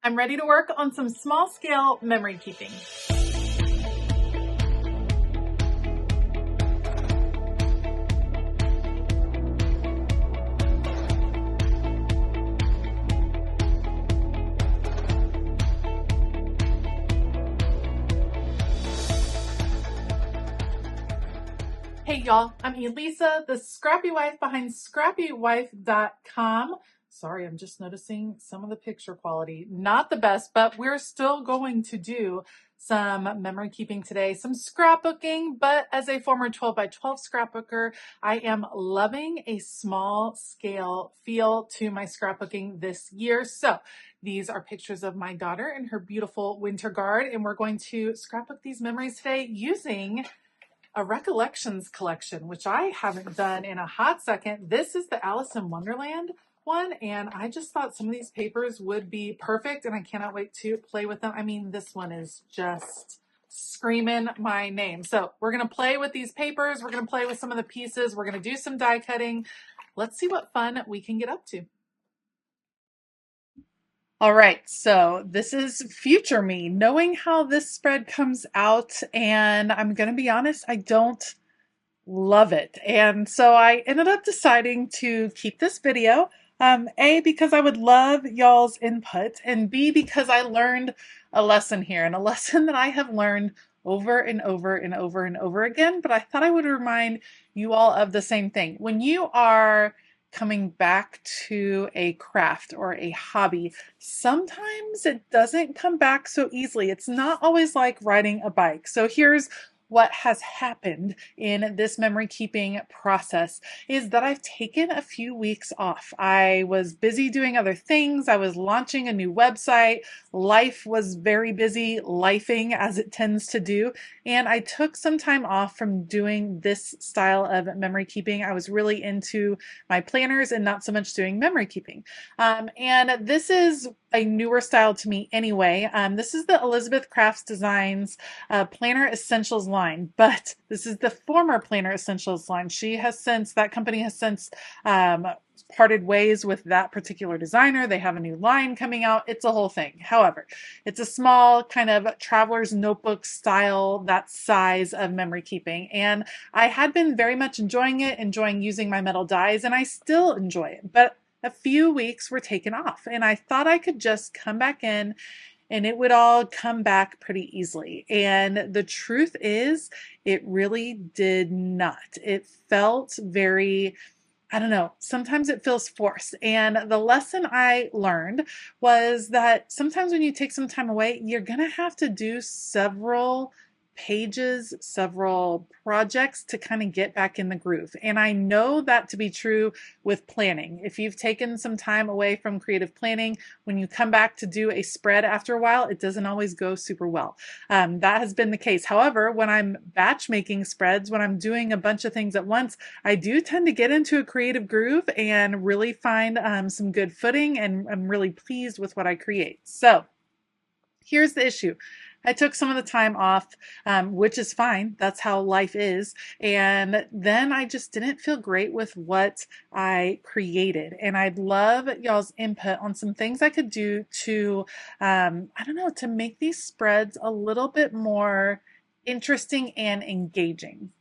I'm ready to work on some small scale memory keeping. Hey y'all, I'm Elisa, the Scrappy Wife behind ScrappyWife.com. Sorry, I'm just noticing some of the picture quality, not the best, but we're still going to do some memory keeping today, some scrapbooking, but as a former 12 by 12 scrapbooker, I am loving a small scale feel to my scrapbooking this year. So these are pictures of my daughter in her beautiful winter guard, and we're going to scrapbook these memories today using a recollections collection, which I haven't done in a hot second. This is the Alice in Wonderland one, and I just thought some of these papers would be perfect, and I cannot wait to play with them. I mean, this one is just screaming my name. So we're going to play with these papers. We're going to play with some of the pieces. We're going to do some die cutting. Let's see what fun we can get up to. All right, so this is future me, knowing how this spread comes out, and I'm going to be honest, I don't love it. And so I ended up deciding to keep this video, A, because I would love y'all's input, and B, because I learned a lesson here, and a lesson that I have learned over and over and over and over again, but I thought I would remind you all of the same thing. When you are coming back to a craft or a hobby, sometimes it doesn't come back so easily. It's not always like riding a bike. So here's what has happened in this memory keeping process is that I've taken a few weeks off. I was busy doing other things. I was launching a new website. Life was very busy, lifing as it tends to do. And I took some time off from doing this style of memory keeping. I was really into my planners and not so much doing memory keeping. And this is a newer style to me anyway. This is the Elizabeth Crafts Designs Planner Essentials line, but this is the former Planner Essentials line. That company has since parted ways with that particular designer. They have a new line coming out. It's a whole thing. However, it's a small kind of traveler's notebook style, that size of memory keeping. And I had been very much enjoying it, enjoying using my metal dies, and I still enjoy it. But a few weeks were taken off, and I thought I could just come back in and it would all come back pretty easily. And the truth is, it really did not. It felt very, I don't know, sometimes it feels forced. And the lesson I learned was that sometimes when you take some time away, you're going to have to do several pages, several projects to kind of get back in the groove. And I know that to be true with planning. If you've taken some time away from creative planning, when you come back to do a spread after a while, it doesn't always go super well. That has been the case. However, when I'm batch making spreads, when I'm doing a bunch of things at once, I do tend to get into a creative groove and really find some good footing, and I'm really pleased with what I create. So here's the issue. I took some of the time off, which is fine. That's how life is. And then I just didn't feel great with what I created. And I'd love y'all's input on some things I could do to, I don't know, to make these spreads a little bit more interesting and engaging.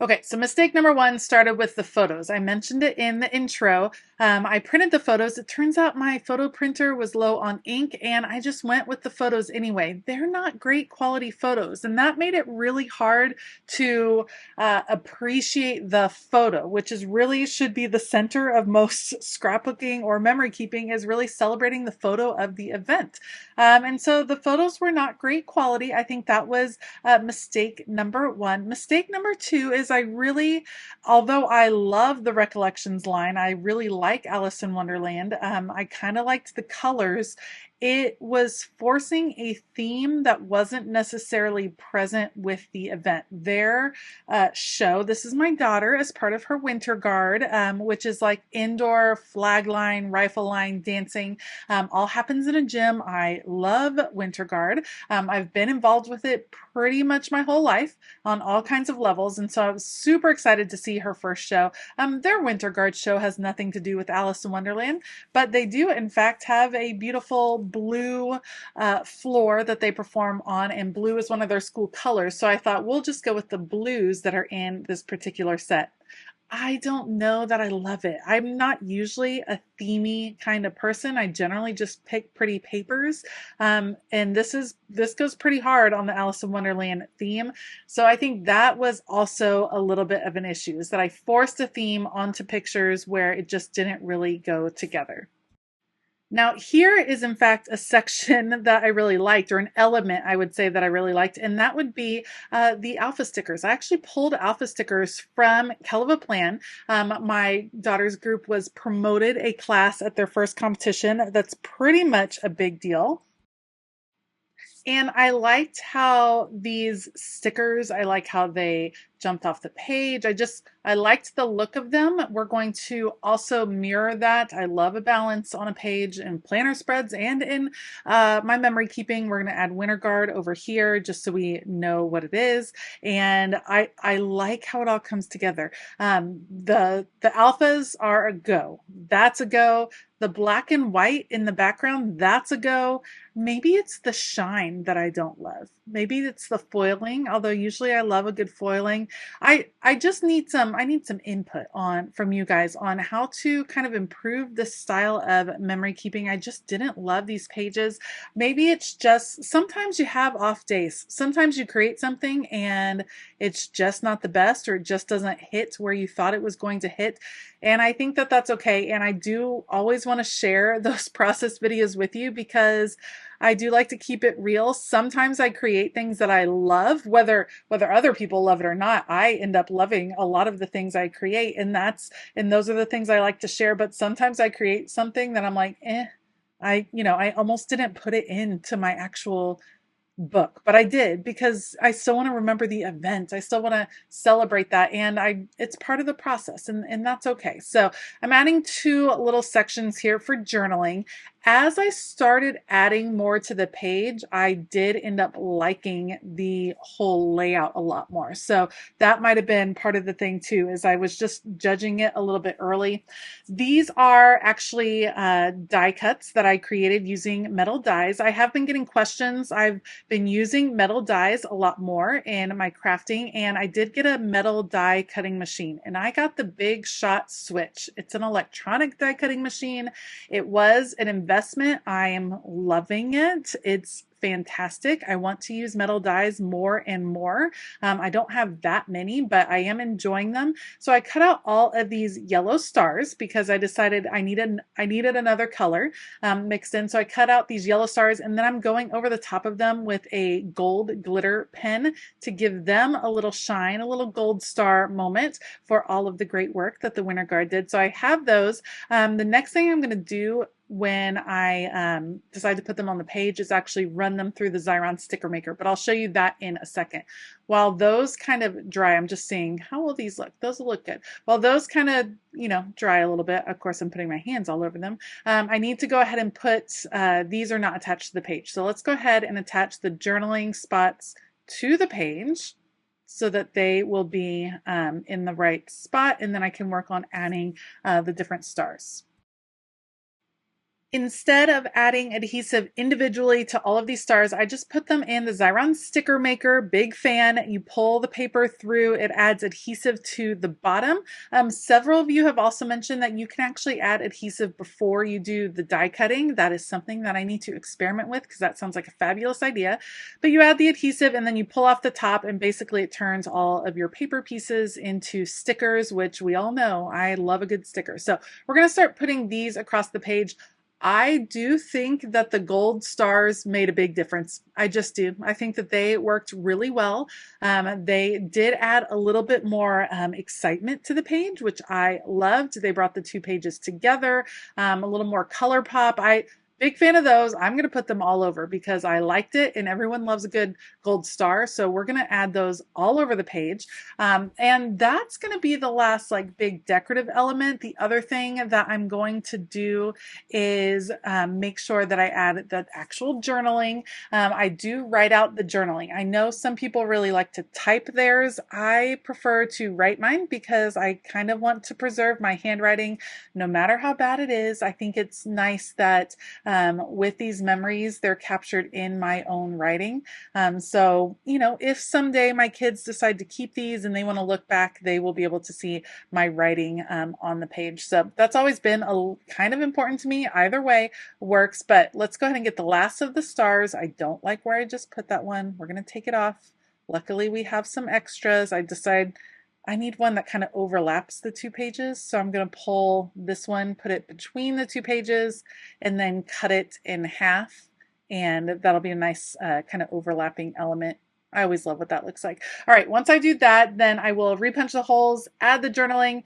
Okay, so mistake number one started with the photos. I mentioned it in the intro. I printed the photos. It turns out my photo printer was low on ink, and I just went with the photos anyway. They're not great quality photos, and that made it really hard to appreciate the photo, which is really should be the center of most scrapbooking or memory keeping, is really celebrating the photo of the event. And so the photos were not great quality. I think that was mistake number one. Mistake number two is although I love the Recollections line, I really like Alice in Wonderland. I kind of liked the colors. It was forcing a theme that wasn't necessarily present with the event. Their show, this is my daughter as part of her winter guard, which is like indoor flag line, rifle line dancing, all happens in a gym. I love winter guard. I've been involved with it pretty much my whole life on all kinds of levels, and so I was super excited to see her first show. Their winter guard show has nothing to do with Alice in Wonderland, but they do in fact have a beautiful blue floor that they perform on, and blue is one of their school colors. So I thought we'll just go with the blues that are in this particular set. I don't know that I love it. I'm not usually a themey kind of person. I generally just pick pretty papers. And this goes pretty hard on the Alice in Wonderland theme. So I think that was also a little bit of an issue, is that I forced a theme onto pictures where it just didn't really go together. Now, here is in fact a section that I really liked, or an element I would say that I really liked, and that would be the alpha stickers. I actually pulled alpha stickers from Hell of a Plan. My daughter's group was promoted a class at their first competition. That's pretty much a big deal. And I liked how these stickers, I like how they jumped off the page. I liked the look of them. We're going to also mirror that. I love a balance on a page in planner spreads and in my memory keeping. We're going to add Winter Guard over here just so we know what it is. And I like how it all comes together. The alphas are a go. That's a go. The black and white in the background, that's a go. Maybe it's the shine that I don't love. Maybe it's the foiling, although usually I love a good foiling. I just need some input from you guys on how to kind of improve this style of memory keeping. I just didn't love these pages. Maybe it's just sometimes you have off days. Sometimes you create something and it's just not the best, or it just doesn't hit where you thought it was going to hit. And I think that that's okay. And I do always want to share those process videos with you because I do like to keep it real. Sometimes I create things that I love, whether other people love it or not. I end up loving a lot of the things I create, and those are the things I like to share. But sometimes I create something that I'm like, I almost didn't put it into my actual book, but I did because I still want to remember the event. I still want to celebrate that, and it's part of the process, and that's okay. So I'm adding 2 little sections here for journaling. As I started adding more to the page, I did end up liking the whole layout a lot more. So that might have been part of the thing too, is I was just judging it a little bit early. These are actually die cuts that I created using metal dies. I have been getting questions. I've been using metal dies a lot more in my crafting, and I did get a metal die cutting machine, and I got the Big Shot Switch. It's an electronic die cutting machine. It was an investment. I am loving it. It's fantastic. I want to use metal dies more and more. I don't have that many, but I am enjoying them. So I cut out all of these yellow stars because I decided I needed another color mixed in. So I cut out these yellow stars, and then I'm going over the top of them with a gold glitter pen to give them a little shine, a little gold star moment for all of the great work that the Winter Guard did. So I have those. The next thing I'm going to do when I decide to put them on the page is actually run them through the Xyron sticker maker, but I'll show you that in a second. While those kind of dry, I'm just seeing how will these look. Those will look good. While those kind of, dry a little bit, of course I'm putting my hands all over them. I need to go ahead and put, these are not attached to the page. So let's go ahead and attach the journaling spots to the page so that they will be in the right spot, and then I can work on adding the different stars. Instead of adding adhesive individually to all of these stars, I just put them in the Xyron sticker maker. Big fan. You pull the paper through, it adds adhesive to the bottom. Several of you have also mentioned that you can actually add adhesive before you do the die cutting. That is something that I need to experiment with because that sounds like a fabulous idea. But you add the adhesive and then you pull off the top, and basically it turns all of your paper pieces into stickers, which we all know I love a good sticker. So we're going to start putting these across the page. I do think that the gold stars made a big difference. I just do. I think that they worked really well. They did add a little bit more excitement to the page, which I loved. They brought the 2 pages together, a little more color pop. Big fan of those. I'm going to put them all over because I liked it and everyone loves a good gold star. So we're going to add those all over the page. And that's going to be the last like big decorative element. The other thing that I'm going to do is make sure that I add the actual journaling. I do write out the journaling. I know some people really like to type theirs. I prefer to write mine because I kind of want to preserve my handwriting no matter how bad it is. I think it's nice that with these memories, they're captured in my own writing. So, you know, if someday my kids decide to keep these and they want to look back, they will be able to see my writing on the page. So that's always been a kind of important to me. Either way works, but let's go ahead and get the last of the stars. I don't like where I just put that one. We're going to take it off. Luckily, we have some extras. I decide I need one that kind of overlaps the two pages. So I'm going to pull this one, put it between the two pages, and then cut it in half. And that'll be a nice kind of overlapping element. I always love what that looks like. All right, once I do that, then I will repunch the holes, add the journaling,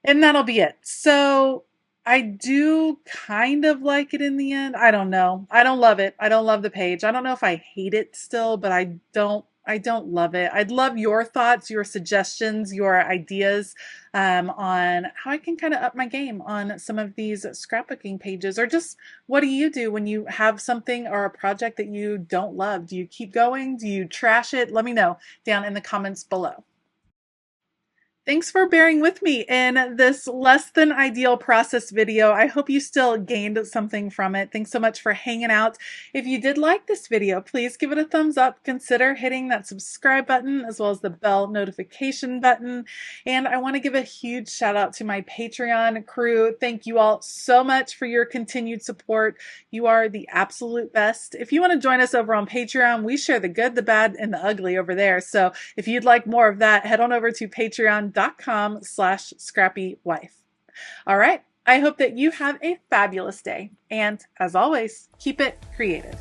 and that'll be it. So I do kind of like it in the end. I don't know. I don't love it. I don't love the page. I don't know if I hate it still, but I don't love it. I'd love your thoughts, your suggestions, your ideas on how I can kind of up my game on some of these scrapbooking pages, or just what do you do when you have something or a project that you don't love? Do you keep going? Do you trash it? Let me know down in the comments below. Thanks for bearing with me in this less than ideal process video. I hope you still gained something from it. Thanks so much for hanging out. If you did like this video, please give it a thumbs up. Consider hitting that subscribe button as well as the bell notification button. And I want to give a huge shout out to my Patreon crew. Thank you all so much for your continued support. You are the absolute best. If you want to join us over on Patreon, we share the good, the bad, and the ugly over there. So if you'd like more of that, head on over to patreon.com/ScrappyWife. All right. I hope that you have a fabulous day. And as always, keep it creative.